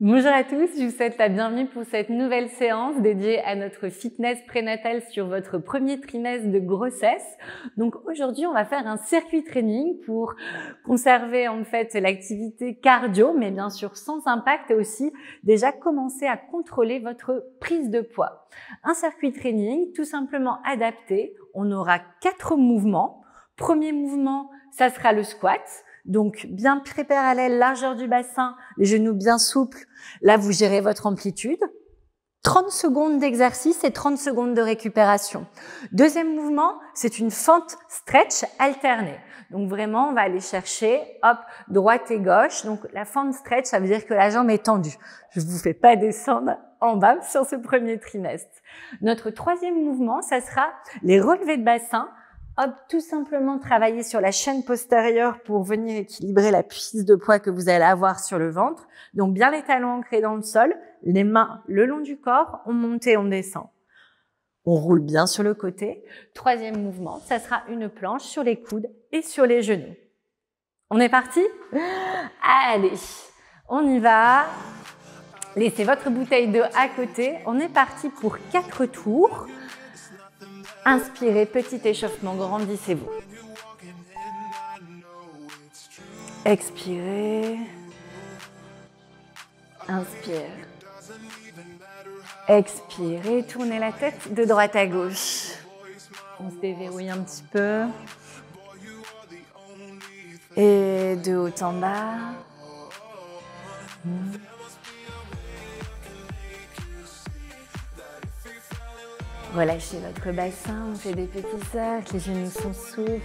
Bonjour à tous, je vous souhaite la bienvenue pour cette nouvelle séance dédiée à notre fitness prénatal sur votre premier trimestre de grossesse. Donc aujourd'hui, on va faire un circuit training pour conserver en fait l'activité cardio, mais bien sûr sans impact, et aussi déjà commencer à contrôler votre prise de poids. Un circuit training tout simplement adapté. On aura 4 mouvements. Premier mouvement, ça sera le squat. Donc, bien pieds parallèles, largeur du bassin, les genoux bien souples. Là, vous gérez votre amplitude. 30 secondes d'exercice et 30 secondes de récupération. Deuxième mouvement, c'est une fente stretch alternée. Donc, vraiment, on va aller chercher, hop, droite et gauche. Donc, la fente stretch, ça veut dire que la jambe est tendue. Je ne vous fais pas descendre en bas sur ce premier trimestre. Notre troisième mouvement, ça sera les relevés de bassin. Hop, tout simplement travailler sur la chaîne postérieure pour venir équilibrer la prise de poids que vous allez avoir sur le ventre. Donc, bien les talons ancrés dans le sol, les mains le long du corps, on monte et on descend. On roule bien sur le côté. Troisième mouvement, ça sera une planche sur les coudes et sur les genoux. On est parti? Allez, on y va. Laissez votre bouteille d'eau à côté. On est parti pour 4 tours. Inspirez, petit échauffement, grandissez-vous. Expirez. Inspire. Expirez, tournez la tête de droite à gauche. On se déverrouille un petit peu. Et de haut en bas. Relâchez votre bassin, on fait des petits cercles, les genoux sont souples.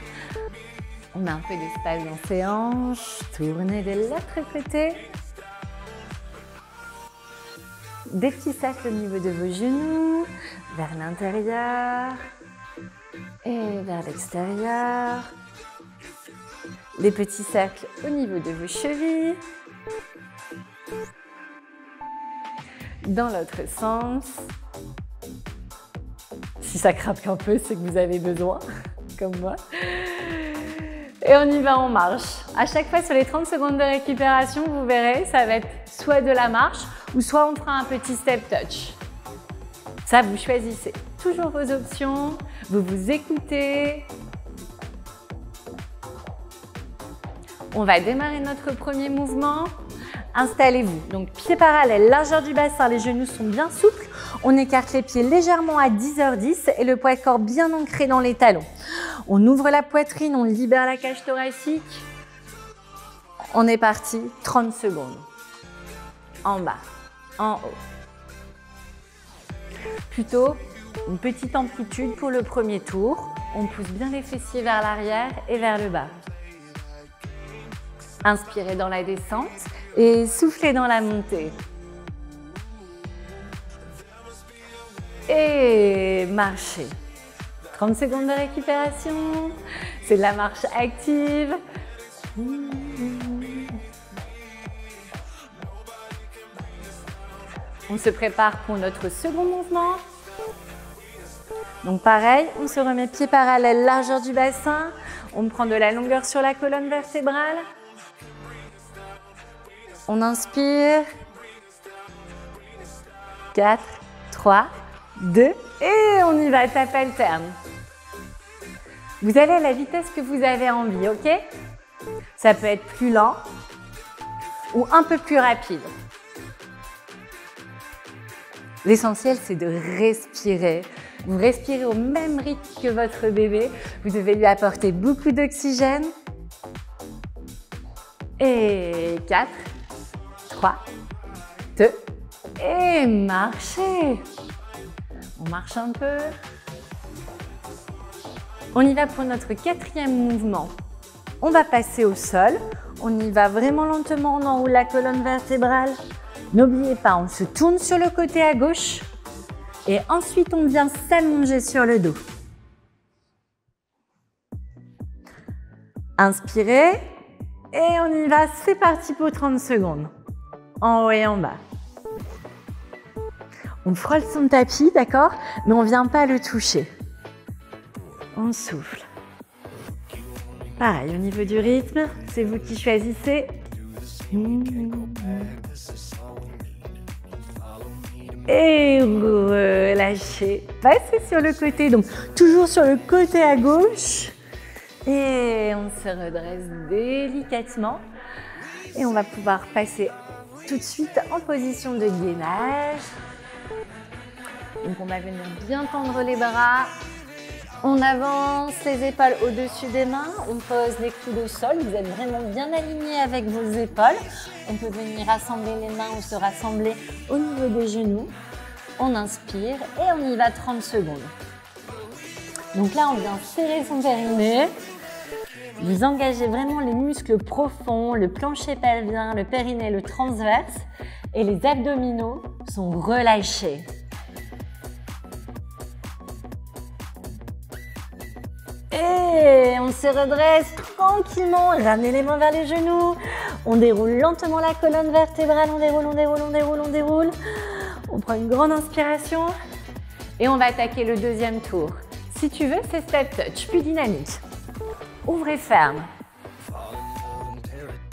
On met un peu d'espace dans ses hanches. Tournez de l'autre côté. Des petits cercles au niveau de vos genoux, vers l'intérieur et vers l'extérieur. Des petits cercles au niveau de vos chevilles. Dans l'autre sens. Si ça craque un peu, c'est que vous avez besoin, comme moi. Et on y va, on marche. À chaque fois, sur les 30 secondes de récupération, vous verrez, ça va être soit de la marche ou soit on fera un petit step touch. Ça, vous choisissez toujours vos options, vous vous écoutez. On va démarrer notre premier mouvement. Installez-vous. Donc, pieds parallèles, largeur du bassin, les genoux sont bien souples. On écarte les pieds légèrement à 10h10 et le poids de corps bien ancré dans les talons. On ouvre la poitrine, on libère la cage thoracique. On est parti, 30 secondes. En bas, en haut. Plutôt une petite amplitude pour le premier tour. On pousse bien les fessiers vers l'arrière et vers le bas. Inspirez dans la descente et soufflez dans la montée. Et marchez. 30 secondes de récupération. C'est de la marche active. On se prépare pour notre second mouvement. Donc pareil, on se remet pieds parallèles, largeur du bassin. On prend de la longueur sur la colonne vertébrale. On inspire. 4, 3, 2 et on y va, tape alterne. Vous allez à la vitesse que vous avez envie, ok? Ça peut être plus lent ou un peu plus rapide. L'essentiel, c'est de respirer. Vous respirez au même rythme que votre bébé. Vous devez lui apporter beaucoup d'oxygène. Et 4, 3, 2 et marchez. On marche un peu. On y va pour notre 4e mouvement. On va passer au sol. On y va vraiment lentement, on enroule la colonne vertébrale. N'oubliez pas, on se tourne sur le côté à gauche. Et ensuite, on vient s'allonger sur le dos. Inspirez. Et on y va, c'est parti pour 30 secondes. En haut et en bas. On frôle son tapis, d'accord? Mais on ne vient pas le toucher. On souffle. Pareil, au niveau du rythme, c'est vous qui choisissez. Et relâchez. Passez sur le côté, donc toujours sur le côté à gauche. Et on se redresse délicatement. Et on va pouvoir passer tout de suite en position de gainage. Donc on va venir bien tendre les bras. On avance les épaules au-dessus des mains. On pose les coudes au sol. Vous êtes vraiment bien alignés avec vos épaules. On peut venir rassembler les mains ou se rassembler au niveau des genoux. On inspire et on y va 30 secondes. Donc là, on vient serrer son périnée. Vous engagez vraiment les muscles profonds, le plancher pelvien, le périnée, le transverse. Et les abdominaux sont relâchés. Et on se redresse tranquillement, ramenez les mains vers les genoux. On déroule lentement la colonne vertébrale, on déroule, on déroule, on déroule, on déroule. On prend une grande inspiration et on va attaquer le deuxième tour. Si tu veux, c'est step touch, plus dynamique. Ouvre et ferme.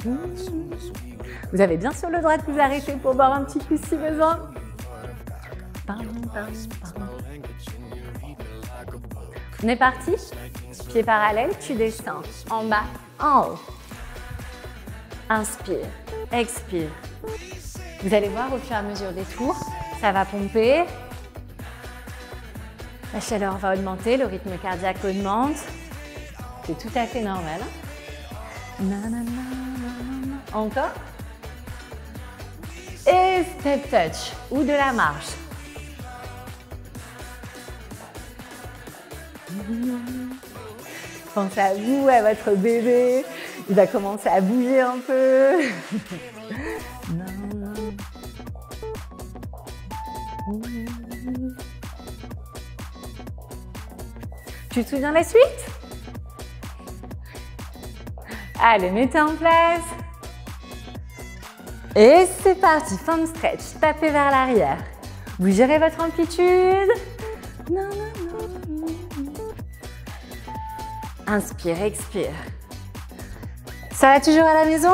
Vous avez bien sûr le droit de vous arrêter pour boire un petit coup si besoin. On est parti? Pieds parallèles, tu descends. En bas, en haut. Inspire, expire. Vous allez voir au fur et à mesure des tours, ça va pomper. La chaleur va augmenter, le rythme cardiaque augmente. C'est tout à fait normal. Encore. Et step touch ou de la marche. Pensez à vous, à votre bébé. Il va commencer à bouger un peu. Tu te souviens la suite? Allez, mettez en place. Et c'est parti, fin de stretch. Tapez vers l'arrière. Vous gérez votre amplitude. Inspire, expire. Ça va toujours à la maison?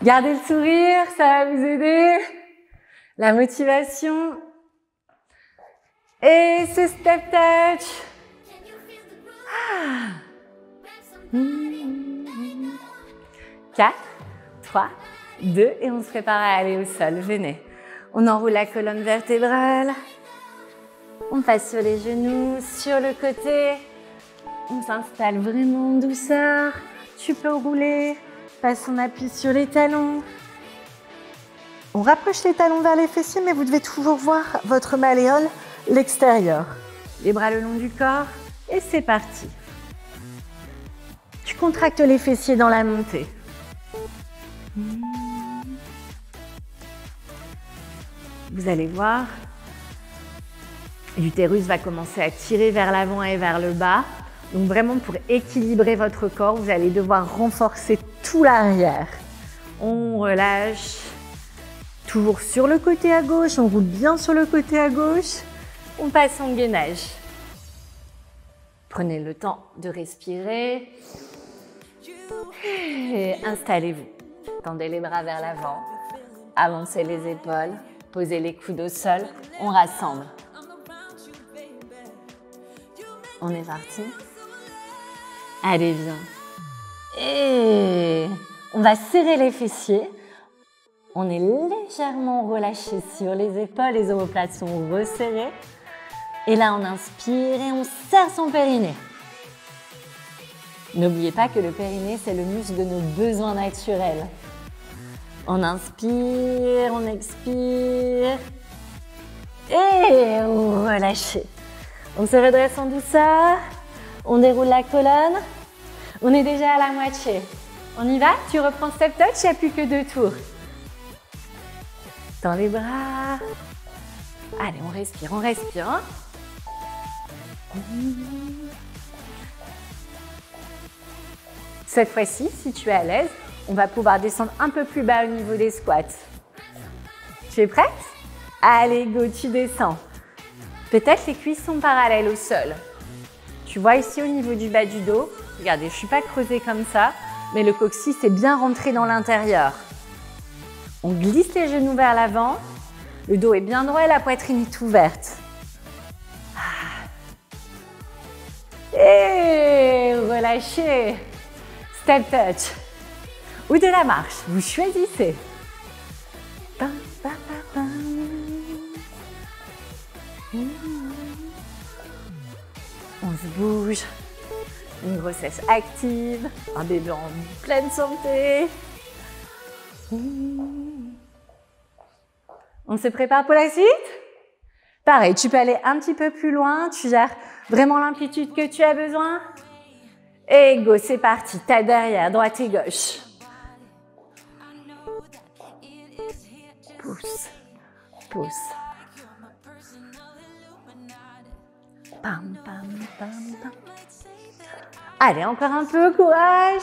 Gardez le sourire, ça va vous aider. La motivation. Et c'est step touch. 4, 3, 2 et on se prépare à aller au sol. Venez. On enroule la colonne vertébrale. On passe sur les genoux, sur le côté. On s'installe vraiment en douceur. Tu peux rouler. Passe son appui sur les talons. On rapproche les talons vers les fessiers, mais vous devez toujours voir votre malléole, l'extérieur. Les bras le long du corps. Et c'est parti. Tu contractes les fessiers dans la montée. Vous allez voir, l'utérus va commencer à tirer vers l'avant et vers le bas. Donc vraiment pour équilibrer votre corps, vous allez devoir renforcer tout l'arrière. On relâche. Toujours sur le côté à gauche, on roule bien sur le côté à gauche. On passe en gainage. Prenez le temps de respirer. Et installez-vous. Tendez les bras vers l'avant. Avancez les épaules. Posez les coudes au sol. On rassemble. On est parti. Allez, viens. Et on va serrer les fessiers. On est légèrement relâché sur les épaules. Les omoplates sont resserrées. Et là, on inspire et on serre son périnée. N'oubliez pas que le périnée, c'est le muscle de nos besoins naturels. On inspire, on expire. Et relâchez. On se redresse en douceur. On déroule la colonne. On est déjà à la moitié. On y va? Tu reprends step touch, il n'y a plus que 2 tours. Tends les bras. Allez, on respire, hein. Cette fois-ci, si tu es à l'aise, on va pouvoir descendre un peu plus bas au niveau des squats. Tu es prête? Allez, go, tu descends. Peut-être les cuisses sont parallèles au sol. Tu vois ici au niveau du bas du dos, regardez, je ne suis pas creusée comme ça, mais le coccyx est bien rentré dans l'intérieur. On glisse les genoux vers l'avant, Le dos est bien droit et la poitrine est ouverte. Et relâchez. Step touch. Ou de la marche, vous choisissez. Pam, pam, pam, pam. On se bouge. Une grossesse active, un bébé en pleine santé. On se prépare pour la suite? Pareil, tu peux aller un petit peu plus loin, tu gères vraiment l'amplitude que tu as besoin. Et go, c'est parti, tête derrière, droite et gauche. Pousse, pousse. Pam, pam, pam, pam. Allez, encore un peu, courage.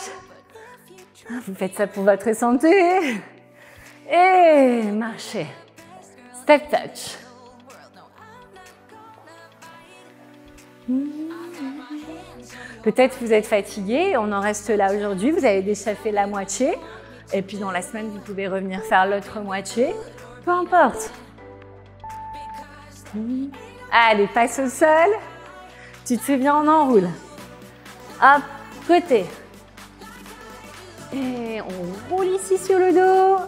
Vous faites ça pour votre santé. Et marchez. Step touch. Peut-être vous êtes fatigué, on en reste là aujourd'hui, vous avez déjà fait la moitié. Et puis dans la semaine, vous pouvez revenir faire l'autre moitié. Peu importe. Allez, passe au sol. Tu te souviens, on enroule. Hop, côté. Et on roule ici sur le dos.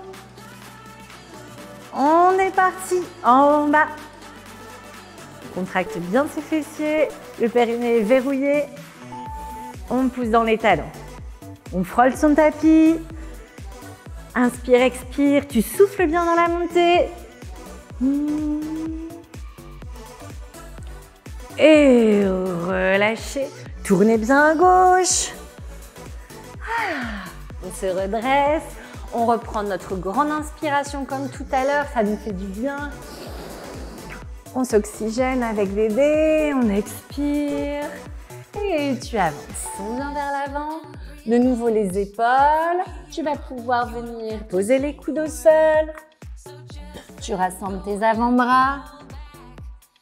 On est parti en bas. On contracte bien ses fessiers. Le périnée est verrouillé. On pousse dans les talons. On frôle son tapis. Inspire, expire. Tu souffles bien dans la montée. Et relâchez. Tournez bien à gauche. On se redresse. On reprend notre grande inspiration comme tout à l'heure. Ça nous fait du bien. On s'oxygène avec bébé. On expire. Et tu avances. On vient vers l'avant. De nouveau les épaules. Tu vas pouvoir venir poser les coudes au sol. Tu rassembles tes avant-bras.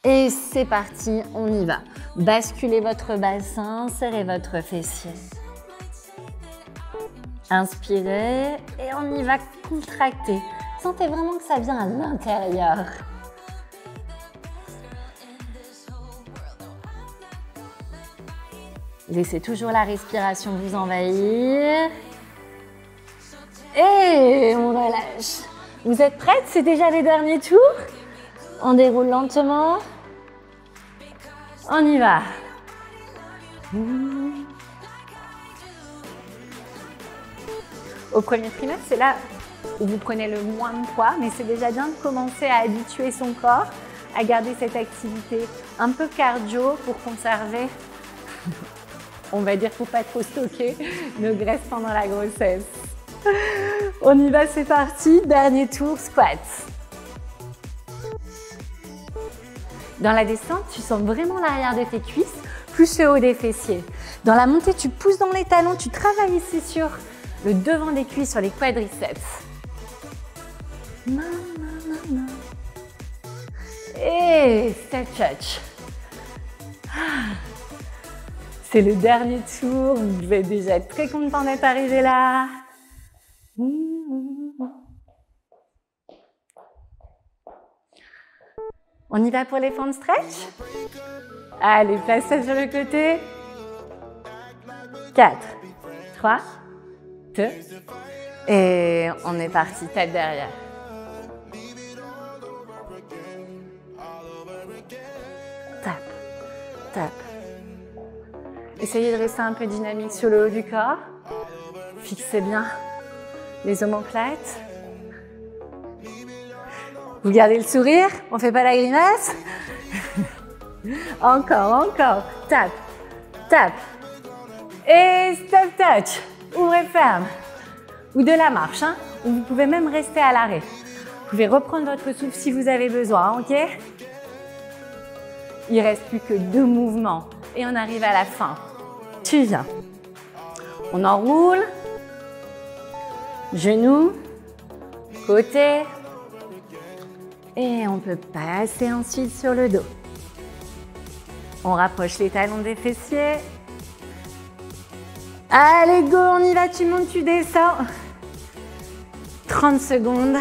Et c'est parti, on y va. Basculez votre bassin, serrez votre fessier. Inspirez et on y va contracter. Sentez vraiment que ça vient à l'intérieur. Laissez toujours la respiration vous envahir. Et on relâche. Vous êtes prêtes? C'est déjà les derniers tours. On déroule lentement. On y va. Au premier trimestre, c'est là où vous prenez le moins de poids, mais c'est déjà bien de commencer à habituer son corps à garder cette activité un peu cardio pour conserver, on va dire, pour pas trop stocker nos graisses pendant la grossesse. On y va, c'est parti. Dernier tour, squat. Dans la descente, tu sens vraiment l'arrière de tes cuisses, plus le haut des fessiers. Dans la montée, tu pousses dans les talons, tu travailles ici sur le devant des cuisses, sur les quadriceps. Et step touch. C'est le dernier tour, vous devez déjà être très content d'être arrivé là. On y va pour les fentes stretch? Allez, place ça sur le côté. 4, 3, 2. Et on est parti, tête derrière. Tape, tape. Essayez de rester un peu dynamique sur le haut du corps. Fixez bien les omoplates. Vous gardez le sourire, on ne fait pas la grimace. Encore, encore. Tape, tape. Et step touch. Ouvrez, ferme. Ou de la marche, hein. Ou vous pouvez même rester à l'arrêt. Vous pouvez reprendre votre souffle si vous avez besoin, ok? Il ne reste plus que 2 mouvements. Et on arrive à la fin. Tu viens. On enroule. Genoux. Côté. Et on peut passer ensuite sur le dos. On rapproche les talons des fessiers. Allez, go, on y va, tu montes, tu descends. 30 secondes.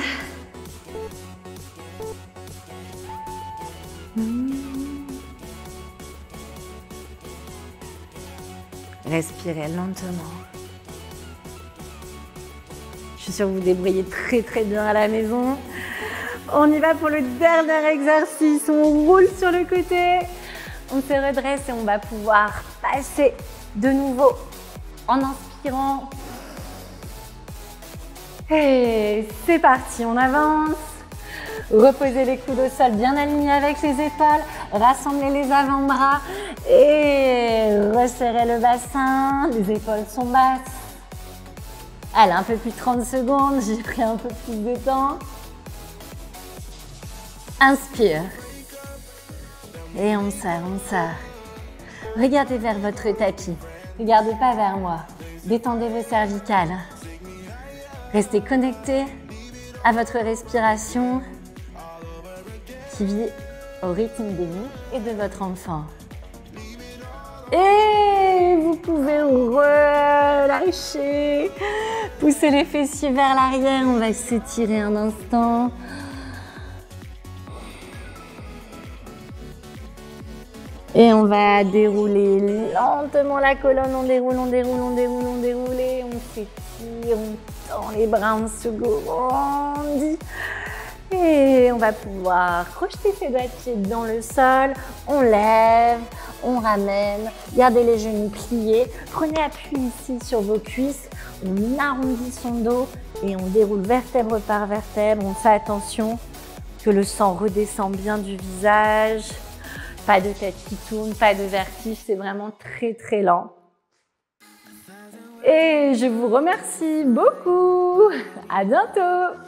Respirez lentement. Je suis sûre que vous débrouillez très très bien à la maison. On y va pour le dernier exercice. On roule sur le côté. On se redresse et on va pouvoir passer de nouveau en inspirant. Et c'est parti, on avance. Reposez les coudes au sol bien alignés avec les épaules. Rassemblez les avant-bras et resserrez le bassin. Les épaules sont basses. Allez, un peu plus de 30 secondes. J'ai pris un peu plus de temps. Inspire. Et on serre, on serre. Regardez vers votre tapis. Regardez pas vers moi. Détendez vos cervicales. Restez connectés à votre respiration qui vit au rythme de vous et de votre enfant. Et vous pouvez relâcher. Poussez les fessiers vers l'arrière. On va s'étirer un instant. Et on va dérouler lentement la colonne. On déroule, on déroule, on déroule, on déroule. Et on s'étire, on tend les bras, on se grandit. Et on va pouvoir projeter ses doigts de pied dans le sol. On lève, on ramène. Gardez les genoux pliés. Prenez appui ici sur vos cuisses. On arrondit son dos et on déroule vertèbre par vertèbre. On fait attention que le sang redescend bien du visage. Pas de tête qui tourne, pas de vertige. C'est vraiment très très lent. Et je vous remercie beaucoup. À bientôt.